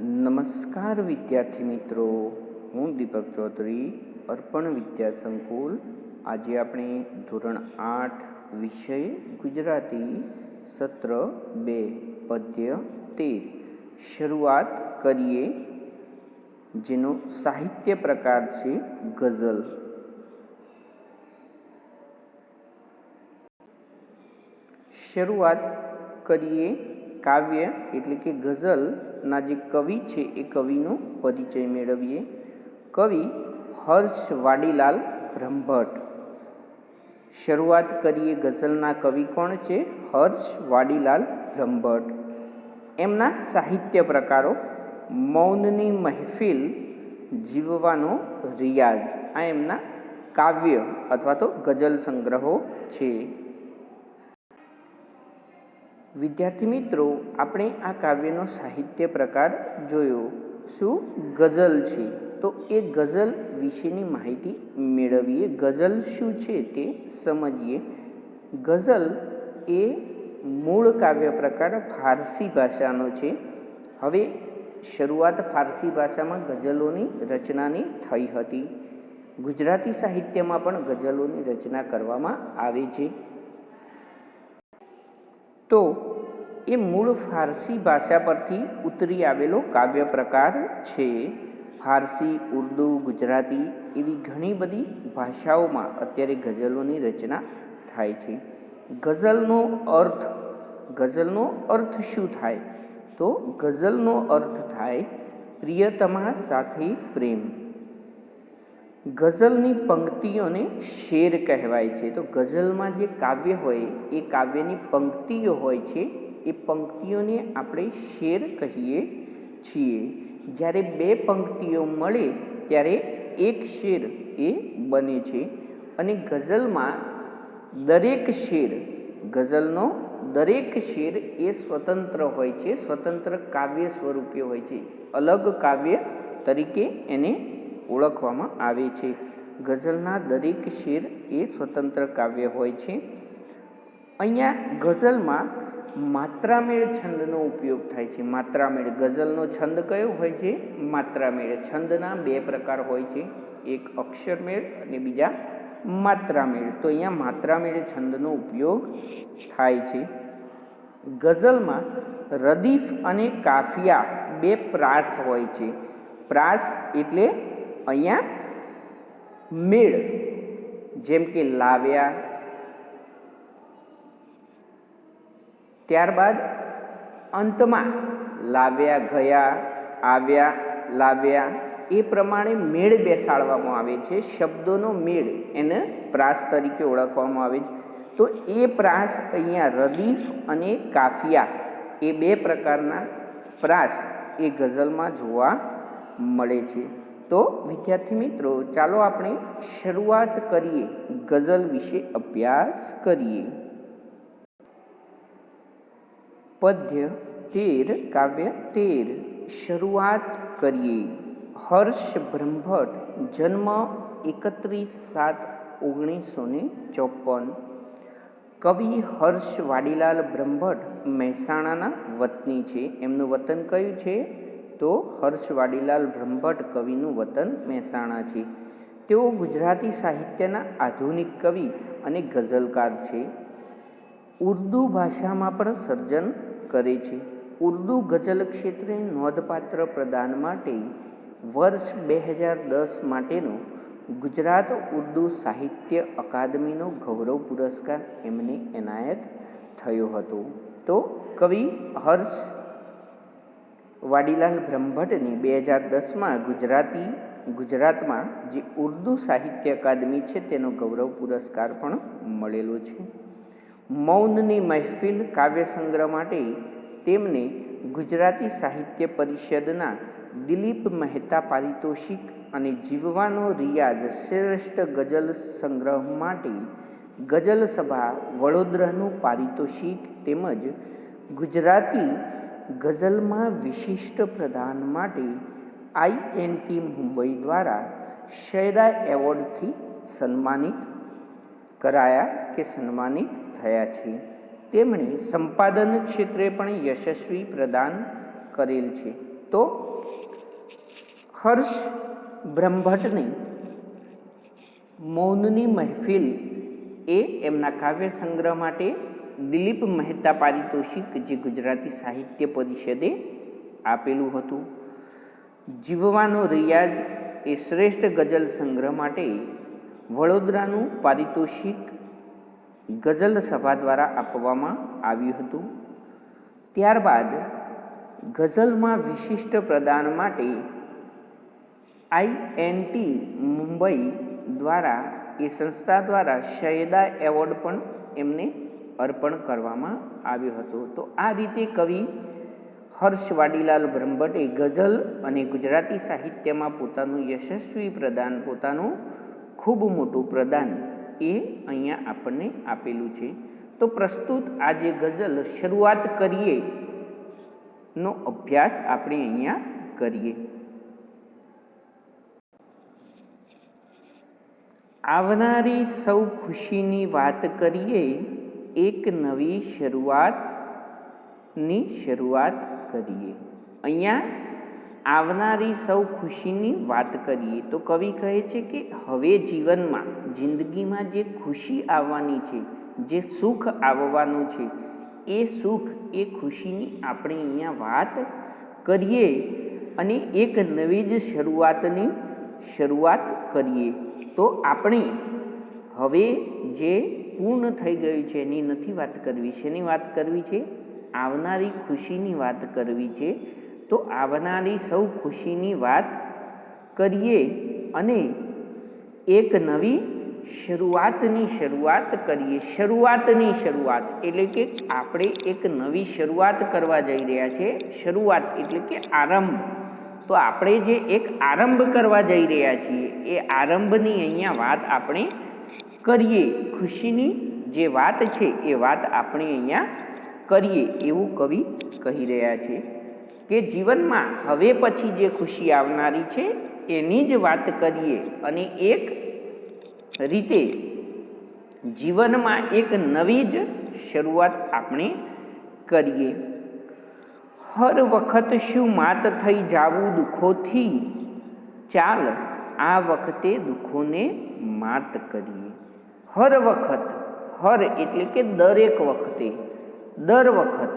નમસ્કાર વિદ્યાર્થી મિત્રો, હું દીપક ચૌધરી, અર્પણ વિદ્યા સંકુલ. આજે આપણે ધોરણ 8 વિષય ગુજરાતી સત્ર 2 પદ્ય 13 શરૂઆત કરીએ, જેનો સાહિત્ય પ્રકાર છે ગઝલ. શરૂઆત કરીએ કાવ્ય એટલે કે ગઝલના જે કવિ છે એ કવિનો પરિચય મેળવીએ. કવિ હર્ષ વાડીલાલ બ્રહ્મભટ્ટ. શરૂઆત કરીએ ગઝલના કવિ કોણ છે? હર્ષ વાડીલાલ બ્રહ્મભટ્ટ. એમના સાહિત્ય પ્રકારો: મૌનની મહેફિલ, જીવવાનો રિયાઝ, આ એમના કાવ્ય અથવા તો ગઝલ સંગ્રહો છે. વિદ્યાર્થી મિત્રો, આપણે આ કાવ્યનો સાહિત્ય પ્રકાર જોયો. શું? ગઝલ છે. તો એ ગઝલ વિશેની માહિતી મેળવીએ. ગઝલ શું છે તે સમજીએ. ગઝલ એ મૂળ કાવ્ય પ્રકાર ફારસી ભાષાનો છે. હવે શરૂઆત ફારસી ભાષામાં ગઝલોની રચનાની થઈ હતી. ગુજરાતી સાહિત્યમાં પણ ગઝલોની રચના કરવામાં આવે છે. તો એ મૂળ ફારસી ભાષા પરથી ઉતરી આવેલો કાવ્ય પ્રકાર છે. ફારસી, ઉર્દુ, ગુજરાતી એવી ઘણી બધી ભાષાઓમાં અત્યારે ગઝલોની રચના થાય છે. ગઝલનો અર્થ શું થાય? તો ગઝલનો અર્થ થાય પ્રિયતમા સાથે પ્રેમ. ગઝલની પંક્તિઓને શેર કહેવાય છે. તો ગઝલમાં જે કાવ્ય હોય એ કાવ્યની પંક્તિઓ હોય છે, એ પંક્તિઓને આપણે શેર કહીએ છીએ. જ્યારે બે પંક્તિઓ મળે ત્યારે એક શેર એ બને છે. અને ગઝલમાં ગઝલનો દરેક શેર એ સ્વતંત્ર હોય છે, સ્વતંત્ર કાવ્ય સ્વરૂપે હોય છે. અલગ કાવ્ય તરીકે એને ઓળખવામાં આવે છે. ગઝલના દરેક શેર એ સ્વતંત્ર કાવ્ય હોય છે. અહીંયા ગઝલમાં માત્રામેળ છંદનો ઉપયોગ થાય છે. માત્રામેળ, ગઝલનો છંદ કયો હોય છે? માત્રામેળ. છંદના બે પ્રકાર હોય છે, એક અક્ષરમેળ અને બીજા માત્રામેળ. તો અહીંયા માત્રામેળ છંદનો ઉપયોગ થાય છે. ગઝલમાં રદીફ અને કાફિયા બે પ્રાસ હોય છે. પ્રાસ એટલે અહીંયા મેળ, જેમ કે લાવ્યા, ત્યારબાદ અંતમાં લાવ્યા, ગયા, આવ્યા, લાવ્યા, એ પ્રમાણે મેળ બેસાડવામાં આવે છે. શબ્દોનો મેળ એને પ્રાસ તરીકે ઓળખવામાં આવે છે. તો એ પ્રાસ અહીંયા રદીફ અને કાફિયા એ બે પ્રકારના પ્રાસ એ ગઝલમાં જોવા મળે છે. તો વિદ્યાર્થી મિત્રો, ચાલો આપણે શરૂઆત કરીએ, ગઝલ વિશે અભ્યાસ કરીએ. પદ્ય 13 કાવ્ય 13 શરૂઆત કરીએ. હર્ષ બ્રહ્મભટ્ટ. જન્મ 31/7/1954. કવિ હર્ષ વાડીલાલ બ્રહ્મભટ્ટ મહેસાણાના વતની છે. એમનું વતન કયું છે? તો હર્ષ વાડીલાલ બ્રહ્મભટ્ટ કવિનું વતન મહેસાણા છે. તેઓ ગુજરાતી સાહિત્યના આધુનિક કવિ અને ગઝલકાર છે. ઉર્દુ ભાષામાં પણ સર્જન કરે છે. ઉર્દુ ગઝલ ક્ષેત્રે નોંધપાત્ર પ્રદાન માટે વર્ષ 2010 માટેનો ગુજરાત ઉર્દુ સાહિત્ય અકાદમીનો ગૌરવ પુરસ્કાર એમને એનાયત થયો હતો. તો કવિ હર્ષ વાડીલાલ બ્રહ્મભટ્ટને 2010માં ગુજરાતમાં જે ઉર્દુ સાહિત્ય અકાદમી છે તેનો ગૌરવ પુરસ્કાર પણ મળેલો છે. મૌનની મહેફિલ કાવ્ય સંગ્રહ માટે તેમને ગુજરાતી સાહિત્ય પરિષદના દિલીપ મહેતા પારિતોષિક અને જીવવાનો રિયાઝ શ્રેષ્ઠ ગઝલ સંગ્રહ માટે ગઝલ સભા વડોદરાનું પારિતોષિક તેમજ ગુજરાતી ગઝલમાં વિશિષ્ટ પ્રદાન માટે INT મુંબઈ દ્વારા શૈરા એવોર્ડથી સન્માનિત થયા છે. તેમણે સંપાદન ક્ષેત્રે પણ યશસ્વી પ્રદાન કરેલ છે. તો હર્ષ બ્રહ્મભટ્ટની મૌનની મહેફિલ એ એમના કાવ્ય સંગ્રહ માટે દિલીપ મહેતા પારિતોષિક જે ગુજરાતી સાહિત્ય પરિષદે આપેલું હતું. જીવવાનો રિયાઝ એ શ્રેષ્ઠ ગઝલ સંગ્રહ માટે વડોદરાનું પારિતોષિક ગઝલ સભા દ્વારા આપવામાં આવ્યું હતું. ત્યારબાદ ગઝલમાં વિશિષ્ટ પ્રદાન માટે INT મુંબઈ દ્વારા એ સંસ્થા દ્વારા સૈયદા એવોર્ડ પણ એમને અર્પણ કરવામાં આવ્યો હતો. તો આ રીતે કવિ હર્ષ વાડીલાલ બ્રહ્મભટ્ટે ગઝલ અને ગુજરાતી સાહિત્યમાં પોતાનું યશસ્વી પ્રદાન, પોતાનું ખૂબ મોટું પ્રદાન એ અહીંયા આપણને આપેલું છે. તો પ્રસ્તુત આ જે ગઝલ શરૂઆત કરીએ નો અભ્યાસ આપણે અહીંયા કરીએ. આવનારી સૌ ખુશીની વાત કરીએ, એક નવી શરૂઆતની શરૂઆત કરીએ. અહીંયા આવનારી સૌ ખુશીની વાત કરીએ તો કવિ કહે છે કે હવે જીવનમાં, જિંદગીમાં જે ખુશી આવવાની છે, જે સુખ આવવાનું છે, એ સુખ, એ ખુશીની આપણે અહીંયા વાત કરીએ અને એક નવી જ શરૂઆતની શરૂઆત કરીએ. તો આપણે હવે જે પૂર્ણ થઈ ગયું છે એની નથી વાત કરવી. શેની વાત કરવી છે? આવનારી ખુશીની વાત કરવી છે. તો આવનારી સૌ ખુશીની વાત કરીએ અને એક નવી શરૂઆતની શરૂઆત કરીએ. શરૂઆતની શરૂઆત એટલે કે આપણે એક નવી શરૂઆત કરવા જઈ રહ્યા છે. શરૂઆત એટલે કે આરંભ. તો આપણે જે એક આરંભ કરવા જઈ રહ્યા છીએ એ આરંભની અહીંયા વાત આપણે કરીએ. ખુશીની જે વાત છે એ વાત આપણે અહીંયા કરીએ એવું કવિ કહી રહ્યા છે કે જીવનમાં હવે પછી જે ખુશી આવનારી છે એની જ વાત કરીએ અને એક રીતે જીવનમાં એક નવી જ શરૂઆત આપણે કરીએ. હર વખત શું માત થઈ જાવું દુઃખોથી, ચાલ આ વખતે દુઃખોને માત કરીએ. હર વખત, હર એટલે કે દરેક વખતે, દર વખત,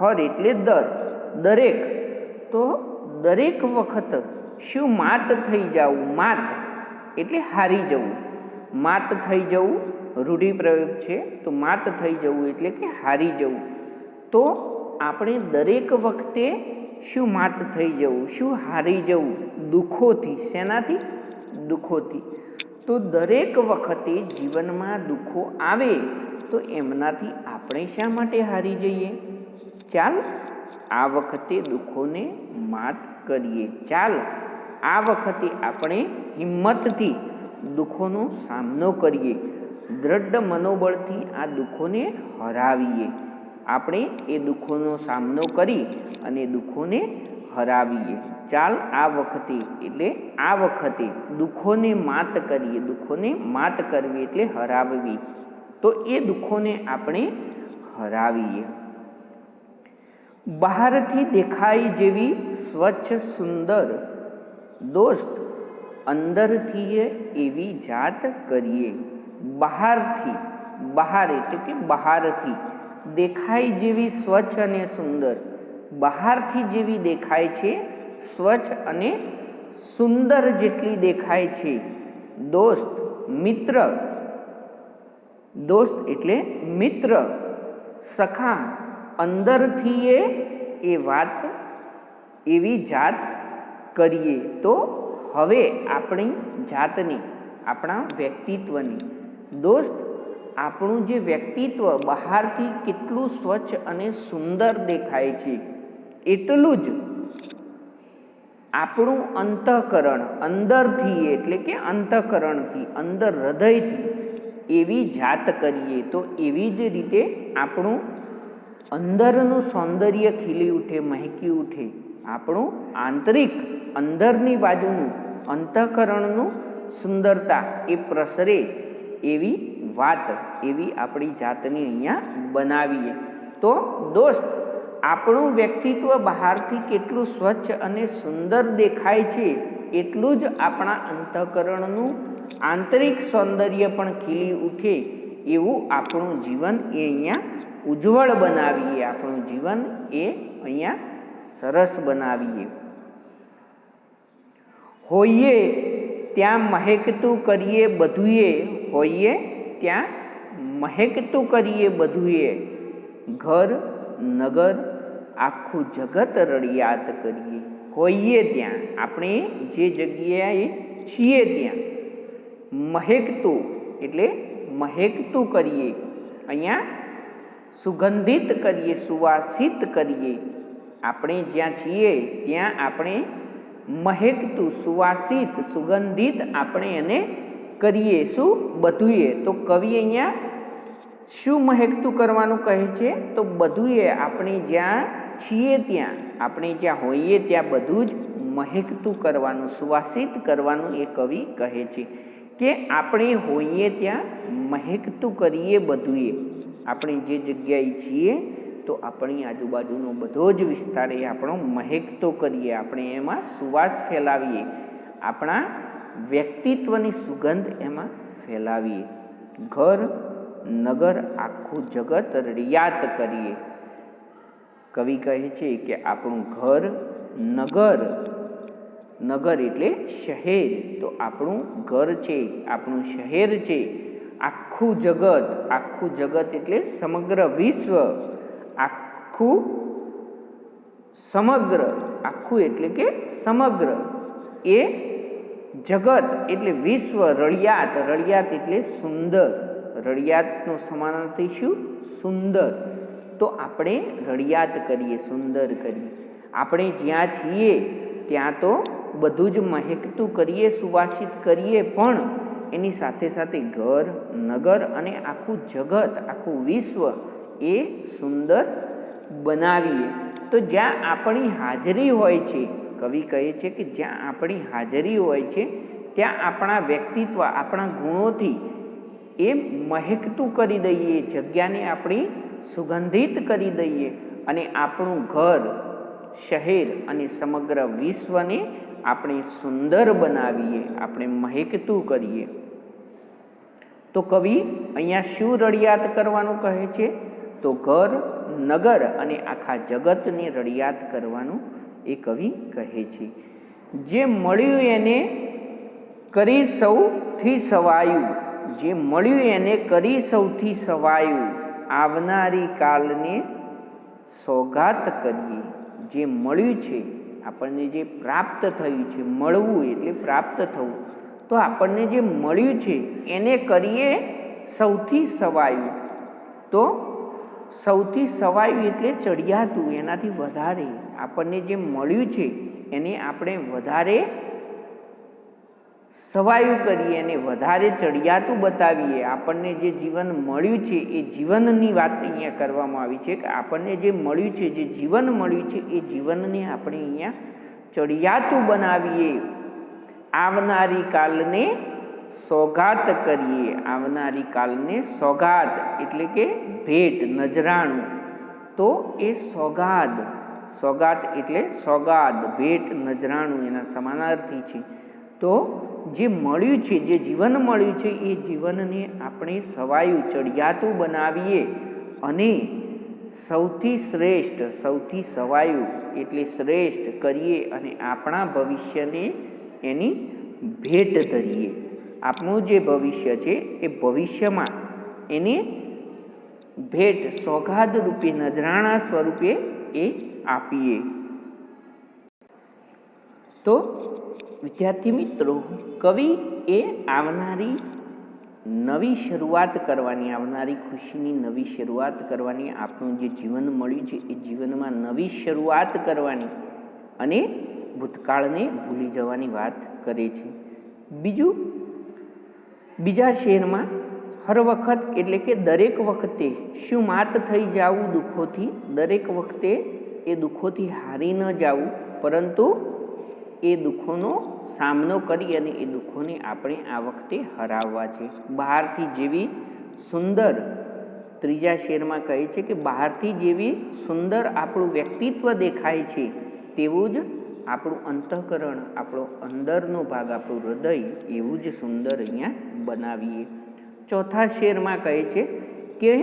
હર એટલે દરેક. તો દરેક વખત શું માત થઈ જવું, માત એટલે હારી જવું, માત થઈ જવું રૂઢિપ્રયોગ છે. તો માત થઈ જવું એટલે કે હારી જવું. તો આપણે દરેક વખતે શું માત થઈ જવું, શું હારી જવું? દુઃખોથી. શેનાથી? દુઃખોથી. તો દરેક વખતે જીવનમાં દુઃખો આવે તો એમનાથી આપણે શા માટે હારી જઈએ? ચાલ આ વખતે દુઃખોને માત કરીએ. ચાલ આ વખતે આપણે હિંમતથી દુઃખોનો સામનો કરીએ, દ્રઢ મનોબળથી આ દુઃખોને હરાવીએ. આપણે એ દુઃખોનો સામનો કરી અને દુઃખોને હરાવીએ. ચાલ આ વખતે એટલે આ વખતે દુઃખોને માત કરીએ. દુઃખોને માત કરવી એટલે હરાવવી. તો એ દુઃખોને આપણે હરાવીએ. બહારથી દેખાય જેવી સ્વચ્છ સુંદર દોસ્ત અંદરથી એવી જાત કરીએ. બહારથી, બહાર એટલે કે બહારથી દેખાય જેવી સ્વચ્છ અને સુંદર, બહારથી જેવી દેખાય છે સ્વચ્છ અને સુંદર જેટલી દેખાય છે દોસ્ત, મિત્ર. દોસ્ત એટલે મિત્ર, સખા. અંદરથી એ વાત એવી જાત કરીએ. તો હવે આપણી જાતની, આપણા વ્યક્તિત્વની, દોસ્ત આપણું જે વ્યક્તિત્વ બહારથી કેટલું સ્વચ્છ અને સુંદર દેખાય છે એટલું જ આપણું અંતઃકરણ અંદરથી એટલે કે અંતઃકરણથી, અંદર હૃદયથી એવી જાત કરીએ. તો એવી જ રીતે આપણું અંદરનું સૌંદર્ય ખીલી ઉઠે, મહેકી ઉઠે. આપણું આંતરિક, અંદરની બાજુનું અંતઃકરણનું સુંદરતા એ પ્રસરે એવી વાત, એવી આપણી જાતને અહીંયા બનાવીએ. તો દોસ્ત આપણું વ્યક્તિત્વ બહારથી કેટલું સ્વચ્છ અને સુંદર દેખાય છે, એટલું જ આપણા અંતઃકરણનું આંતરિક સૌંદર્ય પણ ખીલી ઉઠે એવું આપણું જીવન એ અહીંયા ઉજ્જવળ બનાવીએ, આપણું જીવન એ અહીંયા સરસ બનાવીએ. હોઈએ ત્યાં મહેકતું કરીએ બધુંએ, હોઈએ ત્યાં મહેકતું કરીએ બધુંએ, ઘર નગર આખું જગત રળિયાત કરીએ. હોઈએ ત્યાં, આપણે જે જગ્યાએ છીએ ત્યાં, મહેકતું એટલે મહેકતું કરીએ, અહીંયા સુગંધિત કરીએ, સુવાસિત કરીએ. આપણે જ્યાં છીએ ત્યાં આપણે મહેકતું, સુવાસિત, સુગંધિત આપણે એને કરીએ. શું? બધુંએ. તો કવિ અહીંયા શું મહેકતું કરવાનું કહે છે? તો બધુંએ, આપણે જ્યાં છીએ ત્યાં, આપણે જ્યાં હોઈએ ત્યાં બધું જ મહેકતું કરવાનું, સુવાસિત કરવાનું એ કવિ કહે છે કે આપણે હોઈએ ત્યાં મહેકતું કરીએ બધુંએ. આપણે જે જગ્યાએ છીએ તો આપણી આજુબાજુનો બધો જ વિસ્તાર એ આપણો મહેકતો કરીએ, આપણે એમાં સુવાસ ફેલાવીએ, આપણા વ્યક્તિત્વની સુગંધ એમાં ફેલાવીએ. ઘર નગર આખું જગત રળિયાત કરીએ. કવિ કહે છે કે આપણું ઘર નગર, નગર એટલે શહેર, તો આપણું ઘર છે, આપણું શહેર છે, આખું જગત, આખું જગત એટલે સમગ્ર વિશ્વ, આખું સમગ્ર, આખું એટલે કે સમગ્ર, એ જગત એટલે વિશ્વ, રળિયાત, રળિયાત એટલે સુંદર, રળિયાતનો સમાનાર્થી શું? સુંદર. તો આપણે રળિયાત કરીએ, સુંદર કરીએ. આપણે જ્યાં છીએ ત્યાં તો બધું જ મહેકતું કરીએ, સુવાસિત કરીએ, પણ એની સાથે સાથે ઘર નગર અને આખું જગત, આખું વિશ્વ એ સુંદર બનાવીએ. તો જ્યાં આપણી હાજરી હોય છે, કવિ કહે છે કે જ્યાં આપણી હાજરી હોય છે ત્યાં આપણા વ્યક્તિત્વ, આપણા ગુણોથી એ મહેકતું કરી દઈએ, જગ્યાને આપણી સુગંધિત કરી દઈએ અને આપણું ઘર, શહેર અને સમગ્ર વિશ્વને આપણે સુંદર બનાવીએ, આપણે મહેકતું કરીએ. તો કવિ અહીંયા શું રળિયાત કરવાનું કહે છે? તો ઘર નગર અને આખા જગતને રળિયાત કરવાનું એ કવિ કહે છે. જે મળ્યું એને કરી સૌથી સવાયું, જે મળ્યું એને કરી સૌથી સવાયું, આવનારી કાલને સોગાત કરીએ. જે મળ્યું છે, આપણને જે પ્રાપ્ત થયું છે, મળવું એટલે પ્રાપ્ત થવું, તો આપણને જે મળ્યું છે એને કરીએ સૌથી સવાયું. તો સૌથી સવાયું એટલે ચડિયાતું, એનાથી વધારે, આપણને જે મળ્યું છે એને આપણે વધારે સવાયું કરીએ, એને વધારે ચડિયાતું બતાવીએ. આપણને જે જીવન મળ્યું છે એ જીવનની વાત અહીંયા કરવામાં આવી છે કે આપણને જે મળ્યું છે, જે જીવન મળ્યું છે એ જીવનને આપણે અહીંયા ચડિયાતું બનાવીએ. આવનારી કાલને સોગાત કરીએ. આવનારી કાલને સોગાત એટલે કે ભેટ, નજરાણું. તો એ સોગાદ, સોગાત એટલે સોગાદ, ભેટ, નજરાણું એના સમાનાર્થી છે. તો જે મળ્યું છે, જે જીવન મળ્યું છે એ જીવનને આપણે સવાયું, ચડિયાતું બનાવીએ અને સૌથી શ્રેષ્ઠ, સૌથી સવાયું એટલે શ્રેષ્ઠ કરીએ અને આપણા ભવિષ્યને એની ભેટ ધરીએ. આપણું જે ભવિષ્ય છે એ ભવિષ્યમાં એને ભેટ, સોગાદ રૂપે, નજરાણા સ્વરૂપે એ આપીએ. તો વિદ્યાર્થી મિત્રો, કવિ એ આવનારી નવી શરૂઆત કરવાની, આવનારી ખુશીની નવી શરૂઆત કરવાની, આપણું જે જીવન મળ્યું છે એ જીવનમાં નવી શરૂઆત કરવાની અને ભૂતકાળને ભૂલી જવાની વાત કરે છે. બીજું, બીજા શેરમાં હર વખત એટલે કે દરેક વખતે શું માત થઈ જાવું દુઃખોથી, દરેક વખતે એ દુઃખોથી હારી ન જાવું, પરંતુ એ દુઃખોનો સામનો કરી અને એ દુઃખોને આપણે આ વખતે હરાવવા છે. બહારથી જેવી સુંદર ત્રીજા શેરમાં કહે છે કે બહારથી જેવી સુંદર આપણું વ્યક્તિત્વ દેખાય છે તેવું જ આપણું અંતઃકરણ, આપણો અંદરનો ભાગ, આપણું હૃદય એવું જ સુંદર અહીંયા બનાવીએ. ચોથા શેરમાં કહે છે કે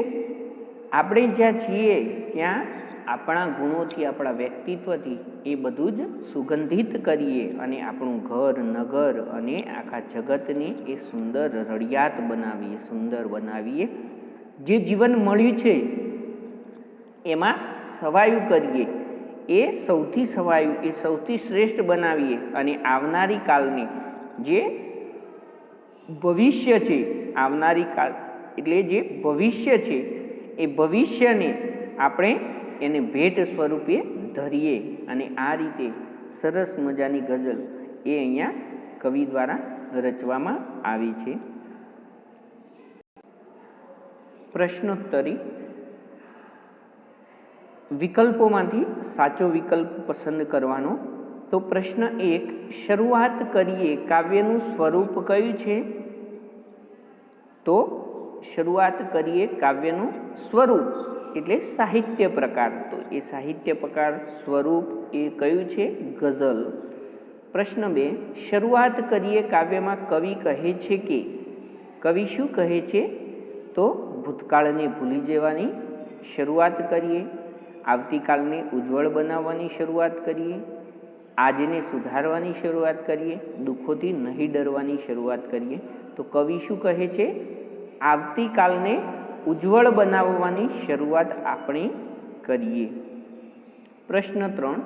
આપણે જ્યાં છીએ ત્યાં આપણા ગુણોથી, આપણા વ્યક્તિત્વથી એ બધું જ સુગંધિત કરીએ અને આપણું ઘર, નગર અને આખા જગતને એ સુંદર રળિયાત બનાવીએ, સુંદર બનાવીએ. જે જીવન મળ્યું છે એમાં સવાયું કરીએ, એ સૌથી સવાયું, એ સૌથી શ્રેષ્ઠ બનાવીએ અને આવનારી કાલને, જે ભવિષ્ય છે, આવનારી કાળ એટલે જે ભવિષ્ય છે એ ભવિષ્યને આપણે એને ભેટ સ્વરૂપે ધરીએ. અને આ રીતે સરસ મજાની ગઝલ એ અહીંયા કવિ દ્વારા રચવામાં આવી છે. પ્રશ્નોત્તરી. વિકલ્પોમાંથી સાચો વિકલ્પ પસંદ કરવાનો. તો પ્રશ્ન 1, શરૂઆત કરીએ કાવ્યનું સ્વરૂપ કયું છે? તો શરૂઆત કરીએ કાવ્યનું સ્વરૂપ એટલે સાહિત્ય પ્રકાર. તો એ સાહિત્ય પ્રકાર, સ્વરૂપ એ કયું છે? ગઝલ. પ્રશ્ન 2, શરૂઆત કરીએ કાવ્યમાં કવિ કહે છે કે, કવિ શું કહે છે? તો ભૂતકાળને ભૂલી જવાની શરૂઆત કરીએ, આવતીકાલને ઉજ્જવળ બનાવવાની શરૂઆત કરીએ, આજને સુધારવાની શરૂઆત કરીએ, દુઃખોથી નહીં ડરવાની શરૂઆત કરીએ. તો કવિ શું કહે છે? આવતીકાલને ઉજ્જવળ બનાવવાની શરૂઆત આપણે કરીએ. પ્રશ્ન 3,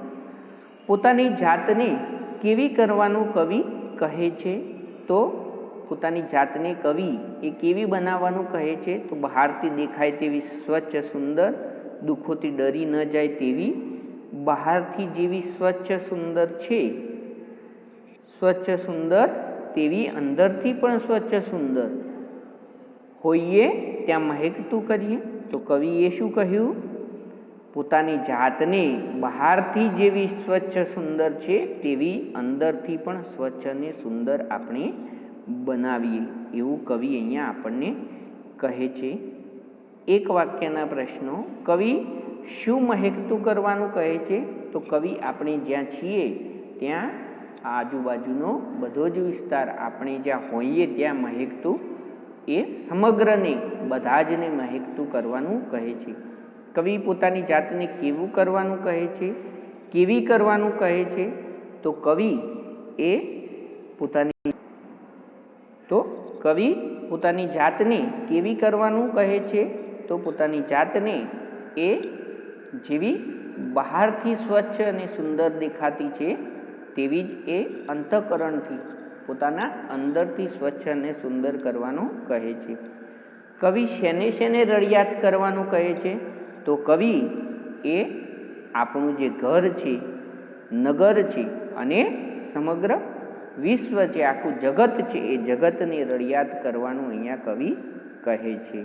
પોતાની જાતને કેવી કરવાનું કવિ કહે છે? તો પોતાની જાતને કવિ એ કેવી બનાવવાનું કહે છે? તો બહારથી દેખાય તેવી સ્વચ્છ, સુંદર, દુઃખોથી ડરી ન જાય તેવી, બહારથી જેવી સ્વચ્છ સુંદર છે, સ્વચ્છ સુંદર તેવી અંદરથી પણ સ્વચ્છ સુંદર હોઈએ ત્યાં મહેકતું કરીએ. તો કવિએ શું કહ્યું? પોતાની જાતને બહારથી જેવી સ્વચ્છ સુંદર છે તેવી અંદરથી પણ સ્વચ્છ અને સુંદર આપણે બનાવીએ, એવું કવિ અહીંયા આપણને કહે છે. એક વાક્યના પ્રશ્નો. કવિ શું મહેકતું કરવાનું કહે છે? તો કવિ આપણે જ્યાં છીએ ત્યાં આજુબાજુનો બધો જ વિસ્તાર, આપણે જ્યાં હોઈએ ત્યાં મહેકતું, એ સમગ્રને, બધા જને મહેકતું કરવાનું કહે છે. કવિ પોતાની જાતને કેવું કરવાનું કહે છે? કેવી કરવાનું કહે છે? તો કવિ પોતાની જાતને કેવી કરવાનું કહે છે? તો પોતાની જાતને એ જેવી બહારથી સ્વચ્છ અને સુંદર દેખાતી છે તેવી જ એ અંતઃકરણથી, પોતાના અંદરથી સ્વચ્છ અને સુંદર કરવાનું કહે છે. કવિ શેને શેને રળિયાત કરવાનું કહે છે? તો કવિ એ આપણું જે ઘર છે, નગર છે અને સમગ્ર વિશ્વ છે, આખું જગત છે, એ જગતને રળિયાત કરવાનું અહીંયા કવિ કહે છે.